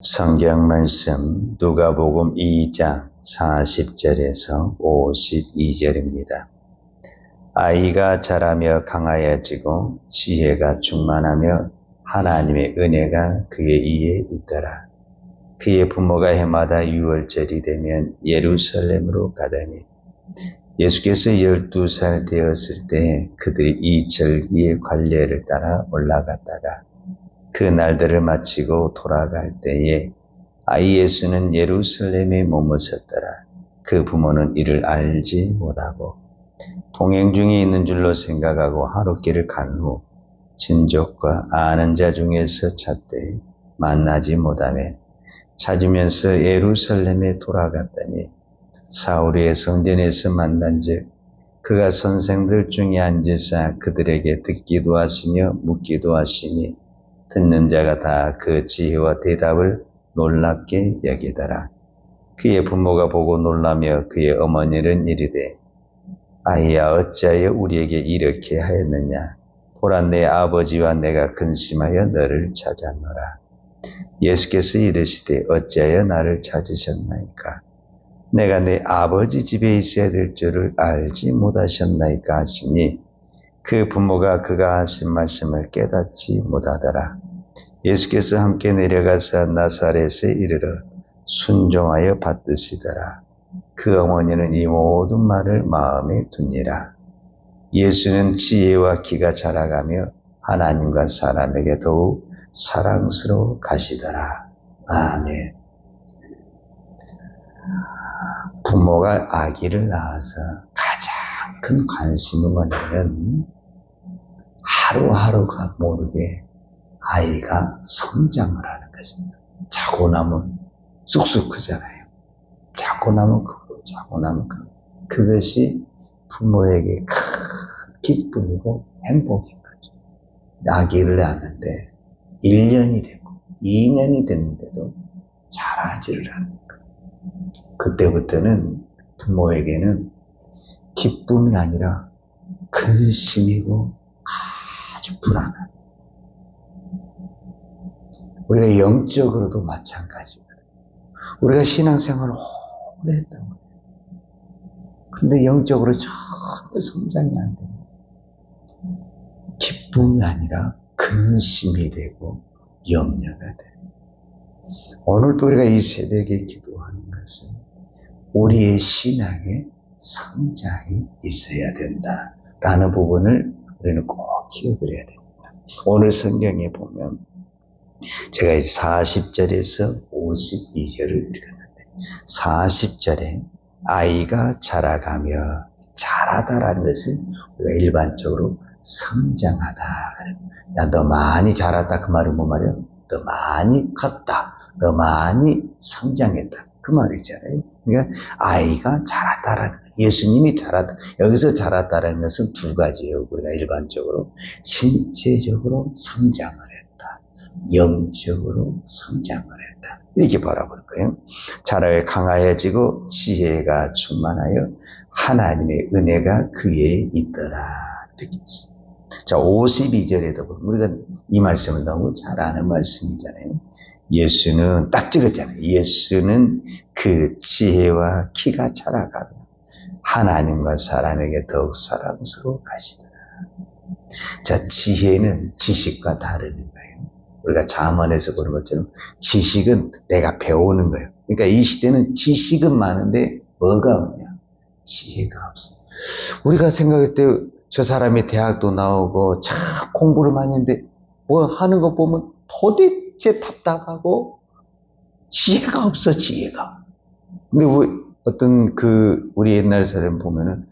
성경 말씀 누가복음 2장 40절에서 52절입니다. 아이가 자라며 강하여지고 지혜가 충만하며 하나님의 은혜가 그의 위에 있더라. 그의 부모가 해마다 유월절이 되면 예루살렘으로 가더니 예수께서 12살 되었을 때 그들이 이 절기의 관례를 따라 올라갔다가 그 날들을 마치고 돌아갈 때에 아이 예수는 예루살렘에 머무셨더라. 그 부모는 이를 알지 못하고 동행 중에 있는 줄로 생각하고 하루길을 간 후 친족과 아는 자 중에서 찾되 만나지 못하며 찾으면서 예루살렘에 돌아갔더니 사울의 성전에서 만난즉 그가 선생들 중에 앉으사 그들에게 듣기도 하시며 묻기도 하시니 듣는 자가 다 그 지혜와 대답을 놀랍게 여기더라. 그의 부모가 보고 놀라며 그의 어머니는 이르되 아이야 어찌하여 우리에게 이렇게 하였느냐. 보라 내 아버지와 내가 근심하여 너를 찾았노라. 예수께서 이르시되 어찌하여 나를 찾으셨나이까. 내가 내 아버지 집에 있어야 될 줄을 알지 못하셨나이까 하시니 그 부모가 그가 하신 말씀을 깨닫지 못하더라. 예수께서 함께 내려가사 나사렛에 이르러 순종하여 받드시더라. 그 어머니는 이 모든 말을 마음에 두니라. 예수는 지혜와 키가 자라가며 하나님과 사람에게 더욱 사랑스러워 가시더라. 아멘. 부모가 아기를 낳아서 가장 큰 관심은 뭐냐면 하루하루가 모르게 아이가 성장을 하는 것입니다. 자고 나면 쑥쑥 크잖아요. 자고 나면 크고 자고 나면 크고 그것이 부모에게 큰 기쁨이고 행복인 거죠. 아기를 낳았는데 1년이 되고 2년이 됐는데도 자라지를 않는 거예요. 그때부터는 부모에게는 기쁨이 아니라 근심이고 아주 불안한. 우리가 영적으로도 마찬가지거든요. 우리가 신앙생활을 오래 했다고 해요. 근데 영적으로 전혀 성장이 안 돼요. 기쁨이 아니라 근심이 되고 염려가 돼요. 오늘도 우리가 이 새벽에 기도하는 것은 우리의 신앙에 성장이 있어야 된다라는 부분을 우리는 꼭 기억을 해야 됩니다. 오늘 성경에 보면 제가 이제 40절에서 52절을 읽었는데 40절에 아이가 자라가며 자라다라는 것은 우리가 일반적으로 성장하다. 야, 너 많이 자랐다. 그 말은 뭐 말이야? 너 많이 컸다. 너 많이 성장했다. 그 말이잖아요. 그러니까 아이가 자랐다라는 거예요. 예수님이 자랐다. 여기서 자랐다라는 것은 두 가지예요. 우리가 일반적으로 신체적으로 성장을 했다. 영적으로 성장을 했다. 이렇게 바라보는 거예요. 자라에 강하여지고 지혜가 충만하여 하나님의 은혜가 그에 있더라. 이렇게 했어요. 자, 52절에도 보면 우리가 이 말씀을 너무 잘 아는 말씀이잖아요. 예수는 딱 찍었잖아요. 예수는 그 지혜와 키가 자라가며 하나님과 사람에게 더욱 사랑스러워 가시더라. 자, 지혜는 지식과 다르는 거예요. 우리가 잠언에서 보는 것처럼 지식은 내가 배우는 거예요. 그러니까 이 시대는 지식은 많은데 뭐가 없냐? 지혜가 없어. 우리가 생각할 때 저 사람이 대학도 나오고 참 공부를 많이 했는데 뭐 하는 거 보면 도대체 답답하고 지혜가 없어, 지혜가. 근데 어떤 우리 옛날 사람 보면은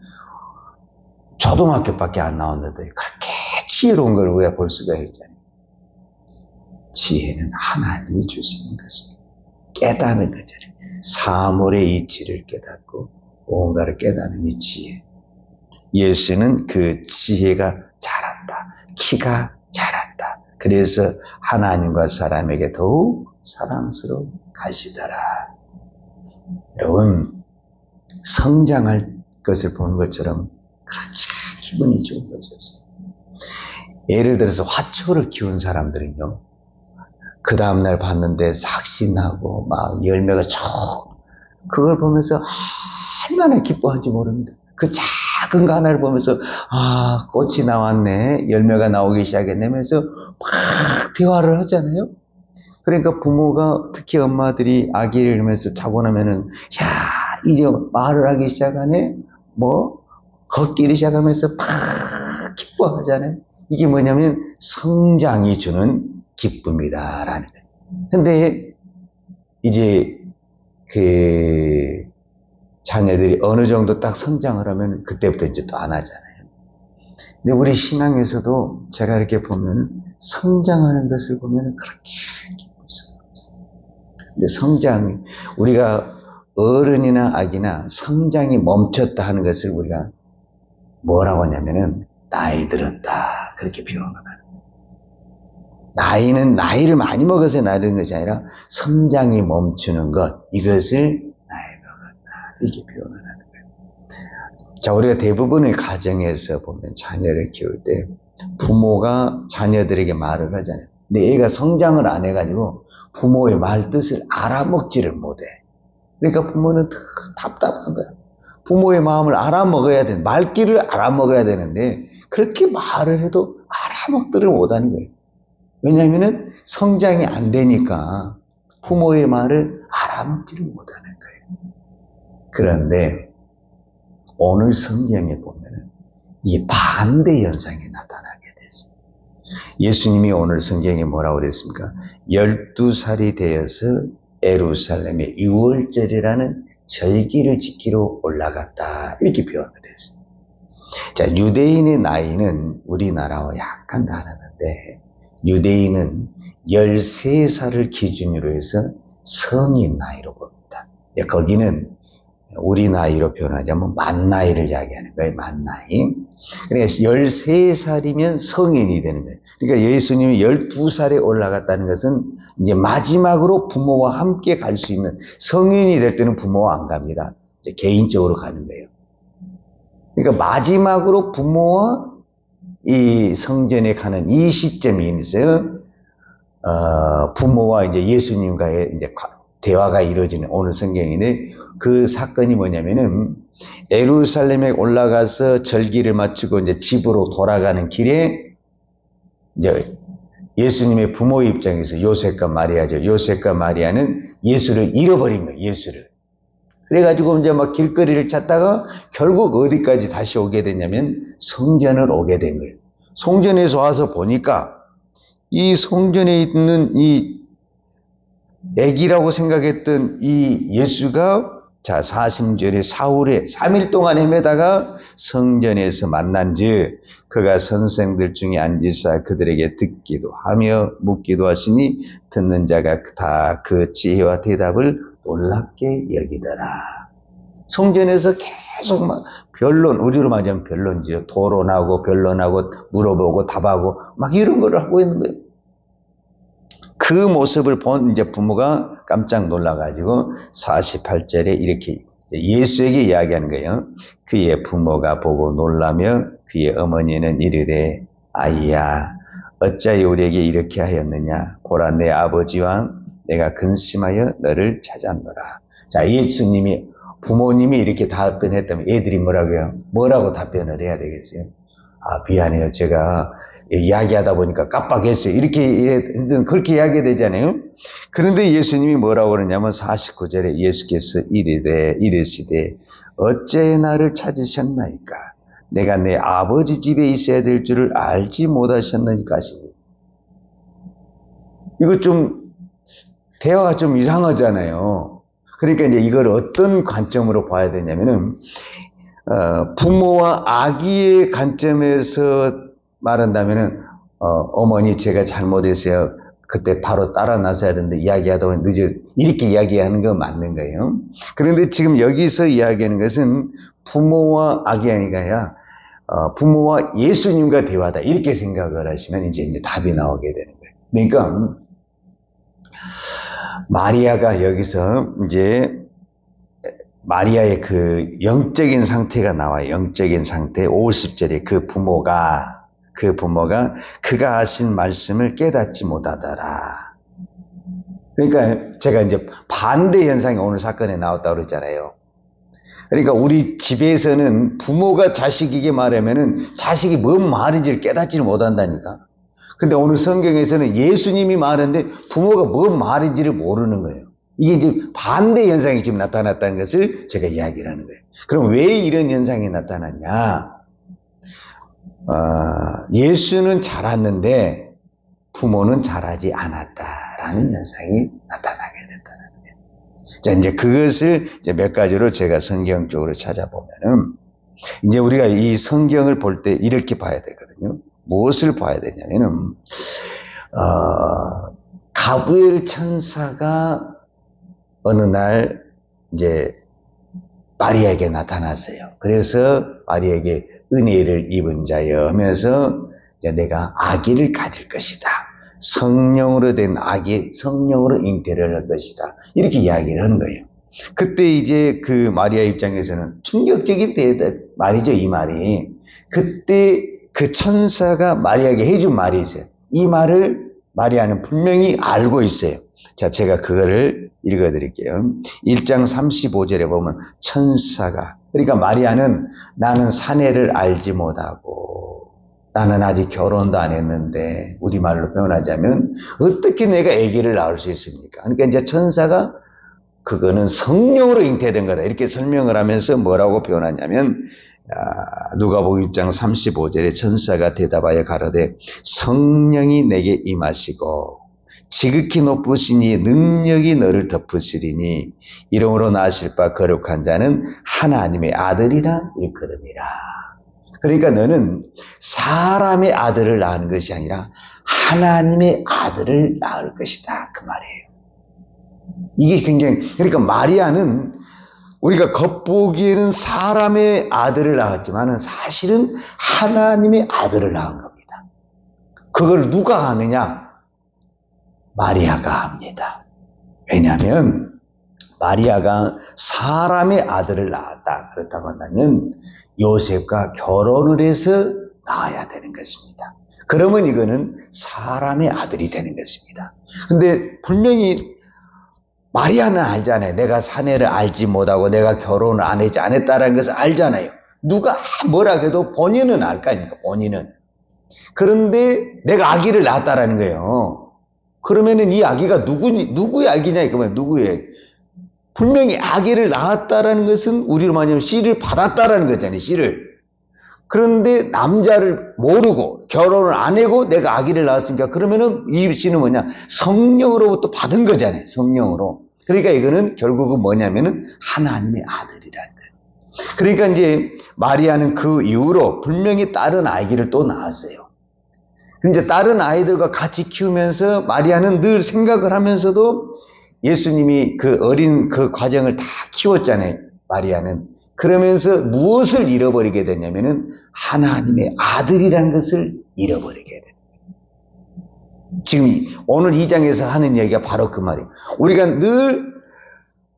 초등학교밖에 안 나왔는데 그렇게 지혜로운 걸 우리가 볼 수가 있잖아요. 지혜는 하나님이 주시는 것입니다. 깨닫는 거잖아요. 사물의 이치를 깨닫고 뭔가를 깨닫는 이 지혜. 예수는 그 지혜가 자랐다. 키가 자랐다. 그래서 하나님과 사람에게 더욱 사랑스러워 가시더라. 여러분, 성장할 것을 보는 것처럼 그렇게 기분이 좋은 것이 없어요. 예를 들어서 화초를 키운 사람들은요, 그 다음날 봤는데 삭신하고 막 열매가 쭉 그걸 보면서 얼마나 기뻐한지 모릅니다. 그 작은 거 하나를 보면서 꽃이 나왔네, 열매가 나오기 시작했네면서 막 대화를 하잖아요. 그러니까 부모가 특히 엄마들이 아기를 이러면서 자고 나면은 이제 말을 하기 시작하네, 뭐 걷기를 시작하면서 막 기뻐하잖아요. 이게 뭐냐면 성장이 주는 기쁨이다라는 거예요. 근데 이제 그 자녀들이 어느 정도 딱 성장을 하면 그때부터 이제 또 안 하잖아요. 근데 우리 신앙에서도 제가 이렇게 보면 성장하는 것을 보면 그렇게 기쁠 수가 없어요. 근데 성장이, 우리가 어른이나 아기나 성장이 멈췄다 하는 것을 우리가 뭐라고 하냐면은 나이 들었다, 그렇게 표현을 하는 거예요. 나이는 나이를 많이 먹어서 나이는 것이 아니라 성장이 멈추는 것, 이것을 나이 먹었다, 이렇게 표현을 하는 거예요. 자, 우리가 대부분의 가정에서 보면 자녀를 키울 때 부모가 자녀들에게 말을 하잖아요. 근데 애가 성장을 안 해가지고 부모의 말 뜻을 알아먹지를 못해. 그러니까 부모는 더 답답한 거야. 부모의 마음을 알아먹어야 돼. 말귀를 알아먹어야 되는데 그렇게 말을 해도 알아먹지를 못하는 거예요. 왜냐하면 성장이 안 되니까 부모의 말을 알아먹지를 못하는 거예요. 그런데 오늘 성경에 보면은 이 반대 현상이 나타나게 됐어요. 예수님이 오늘 성경에 뭐라고 그랬습니까? 12살이 되어서 예루살렘에 유월절이라는 절기를 지키러 올라갔다, 이렇게 표현을 했어요. 자, 유대인의 나이는 우리나라와 약간 다르는데 유대인은 13살을 기준으로 해서 성인 나이로 봅니다. 거기는 우리 나이로 표현하자면 만 나이를 이야기하는 거예요. 만 나이. 그러니까 13살이면 성인이 되는 거예요. 그러니까 예수님이 12살에 올라갔다는 것은 이제 마지막으로 부모와 함께 갈 수 있는, 성인이 될 때는 부모와 안 갑니다. 이제 개인적으로 가는 거예요. 그러니까 마지막으로 부모와 이 성전에 가는 이 시점이 있어요. 부모와 이제 예수님과의 이제 대화가 이루어지는 오늘 성경인데, 그 사건이 뭐냐면은 예루살렘에 올라가서 절기를 마치고 이제 집으로 돌아가는 길에 이제 예수님의 부모 입장에서 요셉과 마리아죠. 요셉과 마리아는 예수를 잃어버린 거예요. 예수를. 그래가지고 이제 막 길거리를 찾다가 결국 어디까지 다시 오게 됐냐면 성전을 오게 된 거예요. 성전에서 와서 보니까 이 성전에 있는 이 애기라고 생각했던 이 예수가, 자, 사심절에 사흘에 3일 동안 헤매다가 성전에서 만난즉 그가 선생들 중에 앉으사 그들에게 듣기도 하며 묻기도 하시니 듣는 자가 다 그 지혜와 대답을 놀랍게 여기더라. 성전에서 계속 막 변론, 우리로 말하면 변론이죠. 토론하고 변론하고 물어보고 답하고 막 이런 걸 하고 있는 거예요. 그 모습을 본 이제 부모가 깜짝 놀라가지고 48절에 이렇게 예수에게 이야기하는 거예요. 그의 부모가 보고 놀라며 그의 어머니는 이르되 아이야 어찌하여 우리에게 이렇게 하였느냐, 보라 내 아버지와 내가 근심하여 너를 찾았노라. 자, 예수님이, 부모님이 이렇게 답변했다면 애들이 뭐라고 답변을 해야 되겠어요? 미안해요. 제가 이야기하다 보니까 깜빡했어요. 그렇게 이야기해야 되잖아요. 그런데 예수님이 뭐라고 그러냐면 49절에 예수께서 이르시되 어째 나를 찾으셨나이까? 내가 내 아버지 집에 있어야 될 줄을 알지 못하셨나이까 하시니. 이거 좀 대화가 좀 이상하잖아요. 그러니까 이제 이걸 어떤 관점으로 봐야 되냐면은 부모와 아기의 관점에서 말한다면은 어머니 제가 잘못했어요. 그때 바로 따라 나서야 되는데 이야기하다 보면 늦어, 이렇게 이야기하는 건 맞는 거예요. 그런데 지금 여기서 이야기하는 것은 부모와 아기 아니라 부모와 예수님과 대화다, 이렇게 생각을 하시면 이제 답이 나오게 되는 거예요. 그러니까 마리아가 여기서 이제 마리아의 그 영적인 상태가 나와요. 영적인 상태. 50절에 그 부모가 그가 하신 말씀을 깨닫지 못하더라. 그러니까 제가 이제 반대 현상이 오늘 사건에 나왔다고 그랬잖아요. 그러니까 우리 집에서는 부모가 자식에게 말하면은 자식이 뭔 말인지를 깨닫지를 못한다니까. 근데 오늘 성경에서는 예수님이 말하는데 부모가 뭔 말인지를 모르는 거예요. 이게 이제 반대 현상이 지금 나타났다는 것을 제가 이야기를 하는 거예요. 그럼 왜 이런 현상이 나타났냐? 예수는 자랐는데 부모는 자라지 않았다라는 현상이 나타나게 됐다는 거예요. 자, 이제 그것을 이제 몇 가지로 제가 성경적으로 찾아보면은, 이제 우리가 이 성경을 볼 때 이렇게 봐야 되거든요. 무엇을 봐야 되냐면은, 가브리엘 천사가 어느 날 이제 마리아에게 나타났어요. 그래서 마리아에게 은혜를 입은 자여 하면서 이제 내가 아기를 가질 것이다. 성령으로 된 아기, 성령으로 잉태를 할 것이다. 이렇게 이야기를 하는 거예요. 그때 이제 그 마리아 입장에서는 충격적인 말이죠, 이 말이. 그때 그 천사가 마리아에게 해준 말이 있어요. 이 말을 마리아는 분명히 알고 있어요. 자, 제가 그거를 읽어드릴게요. 1장 35절에 보면 천사가, 그러니까 마리아는 나는 사내를 알지 못하고 나는 아직 결혼도 안 했는데, 우리말로 표현하자면 어떻게 내가 아기를 낳을 수 있습니까? 그러니까 이제 천사가 그거는 성령으로 잉태된 거다 이렇게 설명을 하면서 뭐라고 표현하냐면, 누가복음 1장 35절에 천사가 대답하여 가로되 성령이 내게 임하시고 지극히 높으시니 능력이 너를 덮으시리니 이름으로 나실 바 거룩한 자는 하나님의 아들이라 일컬음이라. 그러니까 너는 사람의 아들을 낳은 것이 아니라 하나님의 아들을 낳을 것이다, 그 말이에요. 이게 굉장히, 그러니까 마리아는 우리가 겉보기에는 사람의 아들을 낳았지만 사실은 하나님의 아들을 낳은 겁니다. 그걸 누가 아느냐? 마리아가 합니다. 왜냐하면 마리아가 사람의 아들을 낳았다. 그렇다고 한다면 요셉과 결혼을 해서 낳아야 되는 것입니다. 그러면 이거는 사람의 아들이 되는 것입니다. 근데 분명히 마리아는 알잖아요. 내가 사내를 알지 못하고 내가 결혼을 안 했다는 것을 알잖아요. 누가 뭐라 해도 본인은 알 거 아닙니까? 본인은. 그런데 내가 아기를 낳았다라는 거예요. 그러면은 이 아기가 누구의 아기냐? 이거면 누구의? 분명히 아기를 낳았다라는 것은 우리로 말하면 씨를 받았다라는 거잖아요. 씨를. 그런데 남자를 모르고 결혼을 안 하고 내가 아기를 낳았으니까 그러면은 이 씨는 뭐냐? 성령으로부터 받은 거잖아요. 성령으로. 그러니까 이거는 결국은 뭐냐면은 하나님의 아들이라는 거예요. 그러니까 이제 마리아는 그 이후로 분명히 다른 아기를 또 낳았어요. 근데 다른 아이들과 같이 키우면서 마리아는 늘 생각을 하면서도 예수님이 그 어린 그 과정을 다 키웠잖아요. 마리아는. 그러면서 무엇을 잃어버리게 되냐면은 하나님의 아들이라는 것을 잃어버리게 돼요. 지금 오늘 2장에서 하는 얘기가 바로 그 말이에요.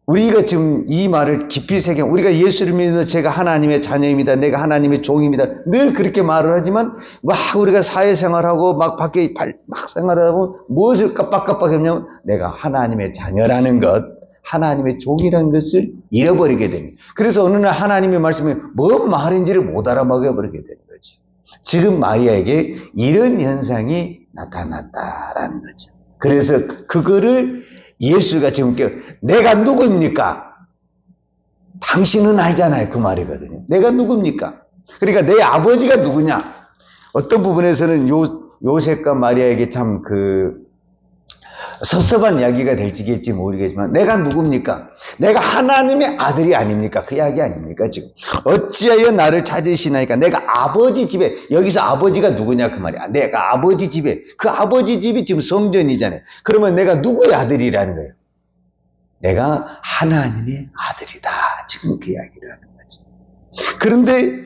우리가 지금 이 말을 깊이 새겨, 우리가 예수를 믿어서 제가 하나님의 자녀입니다. 내가 하나님의 종입니다. 늘 그렇게 말을 하지만 막 우리가 사회생활하고 막 밖에 막 생활하고 무엇을 깜빡깜빡 했냐면 내가 하나님의 자녀라는 것, 하나님의 종이라는 것을 잃어버리게 됩니다. 그래서 어느 날 하나님의 말씀이 뭔 말인지를 못 알아먹어 버리게 되는 거죠. 지금 마리아에게 이런 현상이 나타났다라는 거죠. 그래서 그거를 예수가 지금 내가 누굽니까? 당신은 알잖아요. 그 말이거든요. 내가 누굽니까? 그러니까 내 아버지가 누구냐? 어떤 부분에서는 요셉과 마리아에게 참 섭섭한 이야기가 될지겠지 모르겠지만 내가 누굽니까? 내가 하나님의 아들이 아닙니까? 그 이야기 아닙니까? 지금 어찌하여 나를 찾으시나이까? 내가 아버지 집에, 여기서 아버지가 누구냐 그 말이야. 내가 아버지 집에, 그 아버지 집이 지금 성전이잖아요. 그러면 내가 누구의 아들이라는 거예요? 내가 하나님의 아들이다. 지금 그 이야기를 하는 거지. 그런데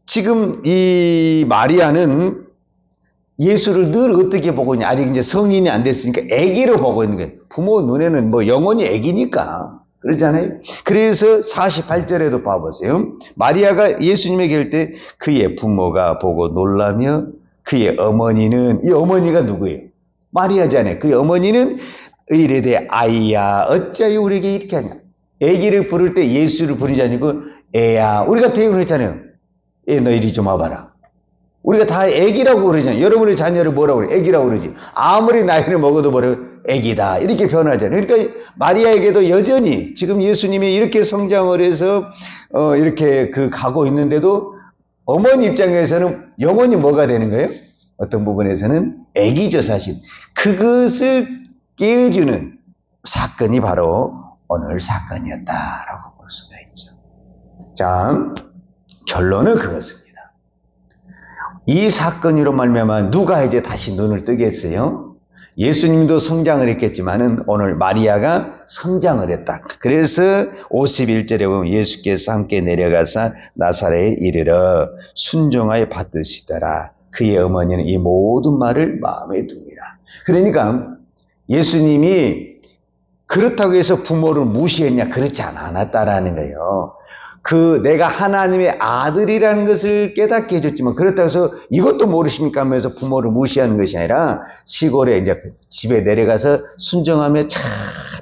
지금 이 마리아는 예수를 늘 어떻게 보고 있냐? 아직 이제 성인이 안 됐으니까 아기로 보고 있는 거예요. 부모 눈에는 뭐 영원히 아기니까. 그러잖아요. 그래서 48절에도 봐보세요. 마리아가 예수님에게 할 때 그의 부모가 보고 놀라며 그의 어머니는, 이 어머니가 누구예요? 마리아잖아요. 그의 어머니는 이르되 아이야 어찌하여 우리에게 이렇게 하냐. 애기를 부를 때 예수를 부르지 아니고 애야. 우리가 대응을 했잖아요. 애 너 이리 좀 와봐라. 우리가 다 애기라고 그러잖아요. 여러분의 자녀를 뭐라고 그래요? 애기라고 그러지. 아무리 나이를 먹어도 뭐래요? 애기다. 이렇게 표현하잖아요. 그러니까 마리아에게도 여전히 지금 예수님이 이렇게 성장을 해서 이렇게 가고 있는데도 어머니 입장에서는 영원히 뭐가 되는 거예요? 어떤 부분에서는 애기죠, 사실. 그것을 깨워주는 사건이 바로 오늘 사건이었다라고 볼 수가 있죠. 자, 결론은 그것입니다. 이 사건으로 말미암아 누가 이제 다시 눈을 뜨겠어요? 예수님도 성장을 했겠지만은 오늘 마리아가 성장을 했다. 그래서 51절에 보면 예수께서 함께 내려가사 나사렛에 이르러 순종하여 받으시더라. 그의 어머니는 이 모든 말을 마음에 두니라. 그러니까 예수님이 그렇다고 해서 부모를 무시했냐? 그렇지 않았다라는 거예요. 내가 하나님의 아들이라는 것을 깨닫게 해줬지만, 그렇다고 해서 이것도 모르십니까 하면서 부모를 무시하는 것이 아니라 시골에 이제 집에 내려가서 순종하며 잘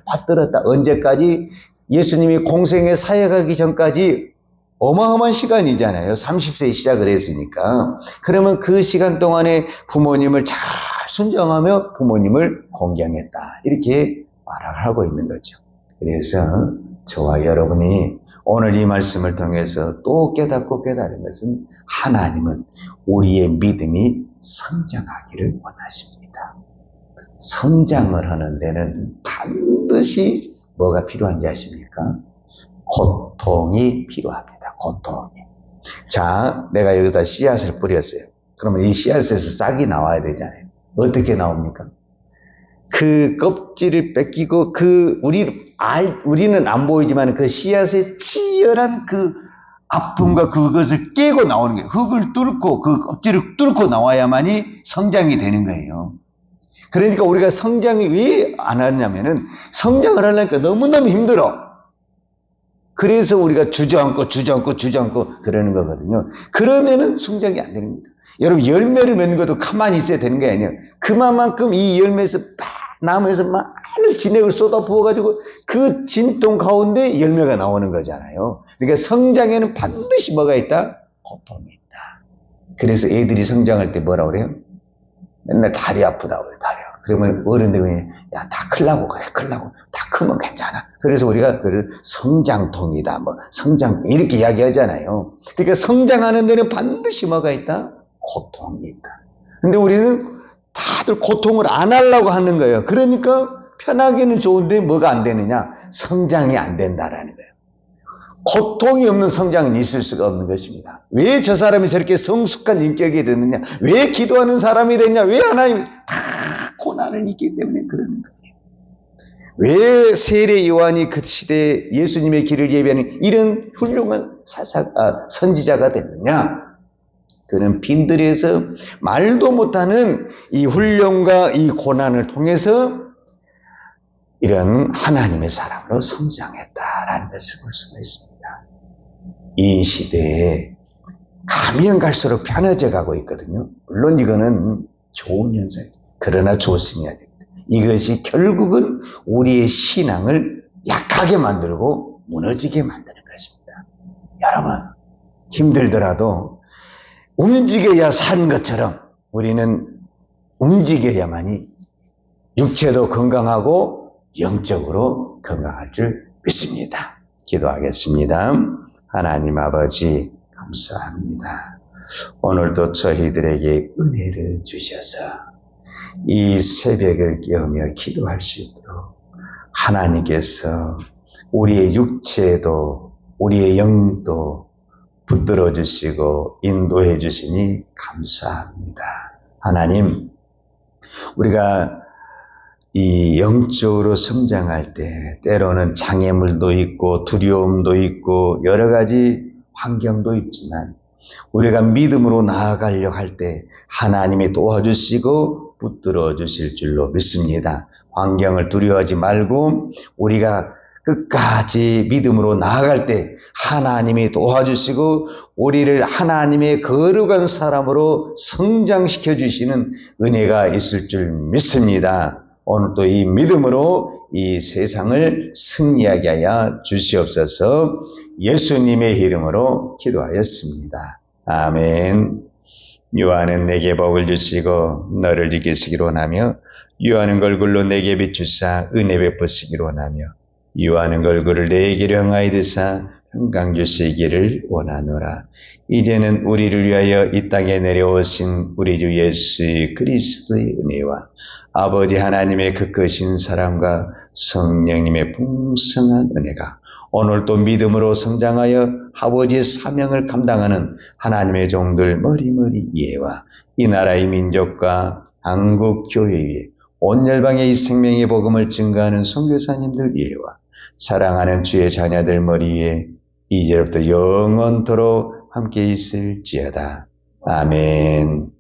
받들었다. 언제까지? 예수님이 공생에 사역하기 전까지 어마어마한 시간이잖아요. 30세에 시작을 했으니까. 그러면 그 시간 동안에 부모님을 잘 순종하며 부모님을 공경했다. 이렇게 말을 하고 있는 거죠. 그래서 저와 여러분이 오늘 이 말씀을 통해서 또 깨닫고 깨달은 것은 하나님은 우리의 믿음이 성장하기를 원하십니다. 성장을 하는 데는 반드시 뭐가 필요한지 아십니까? 고통이 필요합니다. 고통이. 자, 내가 여기다 씨앗을 뿌렸어요. 그러면 이 씨앗에서 싹이 나와야 되잖아요. 어떻게 나옵니까? 그 껍질을 뺏기고 우리는 안 보이지만 그 씨앗의 치열한 그 아픔과 그것을 깨고 나오는 거예요. 흙을 뚫고 그 껍질을 뚫고 나와야만이 성장이 되는 거예요. 그러니까 우리가 성장이 왜 안 하냐면은 성장을 하려니까 너무너무 힘들어. 그래서 우리가 주저앉고 그러는 거거든요. 그러면은 성장이 안 되는 겁니다. 여러분 열매를 맺는 것도 가만히 있어야 되는 게 아니에요. 그만큼 이 열매에서 나무에서 많은 진액을 쏟아 부어가지고 그 진통 가운데 열매가 나오는 거잖아요. 그러니까 성장에는 반드시 뭐가 있다? 고통이 있다. 그래서 애들이 성장할 때 뭐라 그래요? 맨날 다리 아프다고 그래, 다리 아프다. 그러면 어른들이 야, 다 클라고 그래, 클라고. 다 크면 괜찮아. 그래서 우리가 그걸 성장통이다, 성장, 이렇게 이야기하잖아요. 그러니까 성장하는 데는 반드시 뭐가 있다? 고통이 있다. 근데 우리는 다들 고통을 안 하려고 하는 거예요. 그러니까 편하기는 좋은데 뭐가 안 되느냐? 성장이 안 된다라는 거예요. 고통이 없는 성장은 있을 수가 없는 것입니다. 왜 저 사람이 저렇게 성숙한 인격이 됐느냐? 왜 기도하는 사람이 됐냐? 왜 하나님이 다 고난을 잊기 때문에 그러는 거예요. 왜 세례 요한이 그 시대에 예수님의 길을 예비하는 이런 훌륭한 선지자가 됐느냐? 그는 빈들에서 말도 못하는 이 훈련과 이 고난을 통해서 이런 하나님의 사람으로 성장했다라는 것을 볼 수가 있습니다. 이 시대에 가면 갈수록 편해져 가고 있거든요. 물론 이거는 좋은 현상이에요. 그러나 조심해야 됩니다. 이것이 결국은 우리의 신앙을 약하게 만들고 무너지게 만드는 것입니다. 여러분, 힘들더라도 움직여야 사는 것처럼 우리는 움직여야만이 육체도 건강하고 영적으로 건강할 줄 믿습니다. 기도하겠습니다. 하나님 아버지 감사합니다. 오늘도 저희들에게 은혜를 주셔서 이 새벽을 깨우며 기도할 수 있도록 하나님께서 우리의 육체도 우리의 영도 붙들어 주시고 인도해 주시니 감사합니다. 하나님, 우리가 이 영적으로 성장할 때 때로는 장애물도 있고 두려움도 있고 여러 가지 환경도 있지만 우리가 믿음으로 나아가려고 할 때 하나님이 도와주시고 붙들어 주실 줄로 믿습니다. 환경을 두려워하지 말고 우리가 끝까지 믿음으로 나아갈 때 하나님이 도와주시고 우리를 하나님의 거룩한 사람으로 성장시켜 주시는 은혜가 있을 줄 믿습니다. 오늘 또 이 믿음으로 이 세상을 승리하게 하여 주시옵소서. 예수님의 이름으로 기도하였습니다. 아멘. 유하는 내게 복을 주시고 너를 지키시기로 하며 유하는 걸굴로 내게 비추사 은혜 베푸시기로 하며 유하는 걸굴을 내게로 향하여 드사 평강 주시기를 원하노라. 이제는 우리를 위하여 이 땅에 내려오신 우리 주 예수 그리스도의 은혜와 아버지 하나님의 그 크신 사랑과 성령님의 풍성한 은혜가 오늘도 믿음으로 성장하여 아버지의 사명을 감당하는 하나님의 종들 머리머리 이해와 이 나라의 민족과 한국 교회 위에 온 열방의 이 생명의 복음을 증거하는 선교사님들 위에와 사랑하는 주의 자녀들 머리 위에 이제부터 영원토록 함께 있을지어다. 아멘.